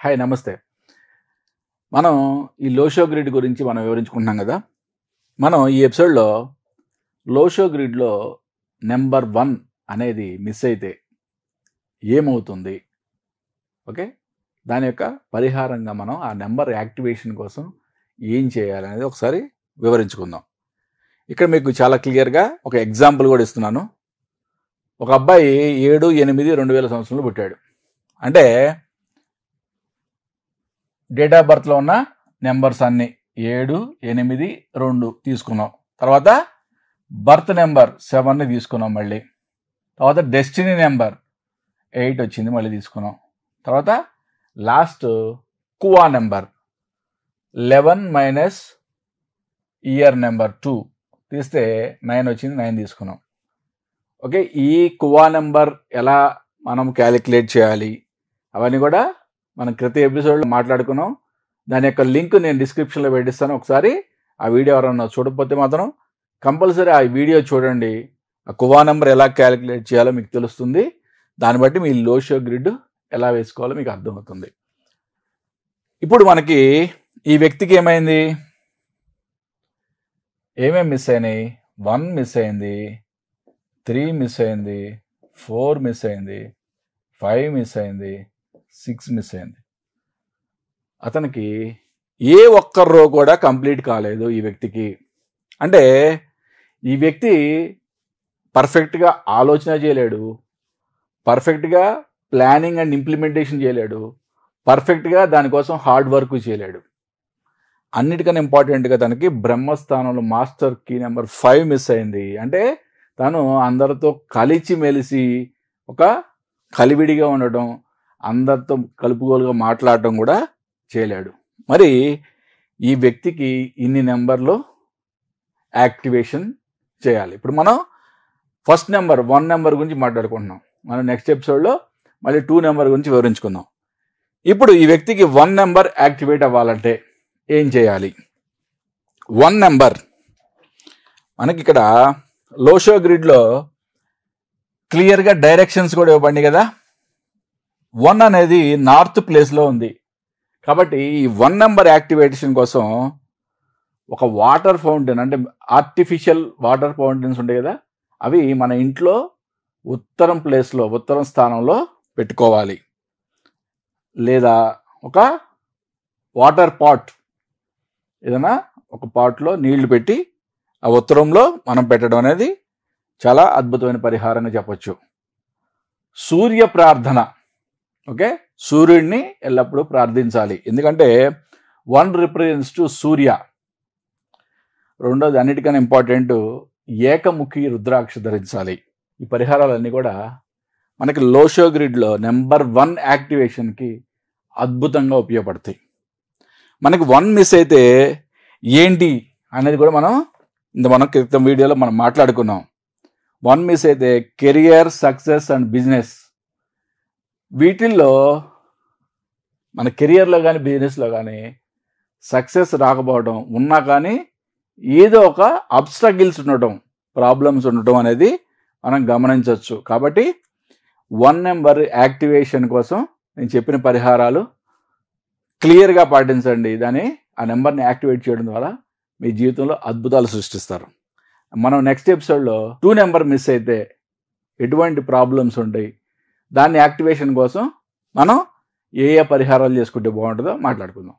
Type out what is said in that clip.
Hi నమస్తే. మనం ఈ లో షో గ్రిడ్ గురించి మనం వివరించుకుంటున్నాం కదా. మనం ఈ ఎపిసోడ్లో లో షో గ్రిడ్లో నెంబర్ 1 అనేది మిస్ అయితే ఏమవుతుంది, ఓకే, దాని యొక్క పరిహారంగా మనం ఆ నెంబర్ యాక్టివేషన్ కోసం ఏం చేయాలనేది ఒకసారి వివరించుకుందాం. ఇక్కడ మీకు చాలా క్లియర్గా ఒక ఎగ్జాంపుల్ కూడా ఇస్తున్నాను. ఒక అబ్బాయి 7/8/2000 సంవత్సరంలో పుట్టాడు. అంటే డేట్ ఆఫ్ బర్త్లో ఉన్న నెంబర్స్ అన్నీ 7, 8, 2 తీసుకున్నాం. తర్వాత బర్త్ నెంబర్ 7ని తీసుకున్నాం. మళ్ళీ తర్వాత డెస్టినీ నెంబర్ 8 వచ్చింది, మళ్ళీ తీసుకున్నాం. తర్వాత last Kuan number 11 - year number 2 తీస్తే 9 వచ్చింది, 9 తీసుకున్నాం. ఓకే, ఈ కువా నెంబర్ ఎలా మనం క్యాలిక్యులేట్ చేయాలి అవన్నీ కూడా మనం క్రిత ఎపిసోడ్లో మాట్లాడుకున్నాం. దాని యొక్క లింక్ నేను డిస్క్రిప్షన్లో పెట్టిస్తాను. ఒకసారి ఆ వీడియో ఎవరన్నా చూడకపోతే మాత్రం కంపల్సరీ ఆ వీడియో చూడండి. ఆ కువా నెంబర్ ఎలా క్యాలిక్యులేట్ చేయాలో మీకు తెలుస్తుంది. దాన్ని బట్టి మీ లో షో గ్రిడ్ ఎలా వేసుకోవాలో మీకు అర్థమవుతుంది. ఇప్పుడు మనకి ఈ వ్యక్తికి ఏమైంది, ఏమేమి మిస్ అయినాయి? 1 మిస్ అయింది, 3 మిస్ అయింది, 4 మిస్ అయింది, 5 మిస్ అయింది, 6 మిస్ అయింది. అతనికి ఏ ఒక్క రో కూడా కంప్లీట్ కాలేదు ఈ వ్యక్తికి. అంటే ఈ వ్యక్తి పర్ఫెక్ట్గా ఆలోచన చేయలేడు, పర్ఫెక్ట్గా ప్లానింగ్ అండ్ ఇంప్లిమెంటేషన్ చేయలేడు, పర్ఫెక్ట్గా దానికోసం హార్డ్ వర్క్ చేయలేడు. అన్నిటికన్నా ఇంపార్టెంట్గా తనకి బ్రహ్మస్థానంలో మాస్టర్ కీ నెంబర్ 5 మిస్ అయింది. అంటే తను అందరితో కలిసి మెలిసి ఒక కలివిడిగా ఉండటం, అందరితో కలుపుగోలుగా మాట్లాడటం కూడా చేయలేడు. మరి ఈ వ్యక్తికి ఇన్ని నెంబర్లు యాక్టివేషన్ చేయాలి. ఇప్పుడు మనం ఫస్ట్ నెంబర్ 1 నెంబర్ గురించి మాట్లాడుకుంటున్నాం. మనం నెక్స్ట్ ఎపిసోడ్లో మళ్ళీ 2 నెంబర్ గురించి వివరించుకుందాం. ఇప్పుడు ఈ వ్యక్తికి 1 నెంబర్ యాక్టివేట్ అవ్వాలంటే ఏం చేయాలి? 1 నెంబర్ మనకి ఇక్కడ లో షో గ్రిడ్లో క్లియర్గా డైరెక్షన్స్ కూడా ఇవ్వండి కదా. 1 అనేది నార్త్ ప్లేస్లో ఉంది. కాబట్టి ఈ 1 నెంబర్ యాక్టివేషన్ కోసం ఒక వాటర్ ఫౌంటైన్, అంటే ఆర్టిఫిషియల్ వాటర్ ఫౌంటైన్స్ ఉంటాయి కదా, అవి మన ఇంట్లో ఉత్తరం ప్లేస్లో, ఉత్తరం స్థానంలో పెట్టుకోవాలి. లేదా ఒక వాటర్ పాట్, ఏదైనా ఒక పాట్లో నీళ్లు పెట్టి ఆ ఉత్తరంలో మనం పెట్టడం అనేది చాలా అద్భుతమైన పరిహారంగా చెప్పొచ్చు. సూర్య ప్రార్థన, ఓకే, సూర్యుడిని ఎల్లప్పుడూ ప్రార్థించాలి. ఎందుకంటే 1 రిప్రజెంట్స్ టు సూర్య. రెండోది అన్నిటికన్నా ఇంపార్టెంట్, ఏకముఖి రుద్రాక్ష ధరించాలి. ఈ పరిహారాలన్నీ కూడా మనకి లో షో గ్రిడ్లో నెంబర్ 1 యాక్టివేషన్కి అద్భుతంగా ఉపయోగపడతాయి. మనకి 1 మిస్ అయితే ఏంటి అనేది కూడా మనం క్రితం వీడియోలో మనం మాట్లాడుకున్నాం. 1 మిస్ అయితే కెరియర్, సక్సెస్ అండ్ బిజినెస్, వీటిల్లో మన కెరియర్లో కానీ బిజినెస్లో కానీ సక్సెస్ రాకపోవడం, ఉన్నా కానీ ఏదో ఒక అబ్స్ట్రగిల్స్ ఉండటం, ప్రాబ్లమ్స్ ఉండటం అనేది మనం గమనించవచ్చు. కాబట్టి 1 నెంబర్ యాక్టివేషన్ కోసం నేను చెప్పిన పరిహారాలు క్లియర్గా పాటించండి. ఆ నెంబర్ని యాక్టివేట్ చేయడం ద్వారా మీ జీవితంలో అద్భుతాలు సృష్టిస్తారు. మనం నెక్స్ట్ ఎపిసోడ్లో 2 నెంబర్ మిస్ అయితే ఎటువంటి ప్రాబ్లమ్స్ ఉంటాయి, దాన్ని యాక్టివేషన్ కోసం మనం ఏ పరిహారాలు చేసుకుంటే బాగుంటుందో మాట్లాడుకుందాం.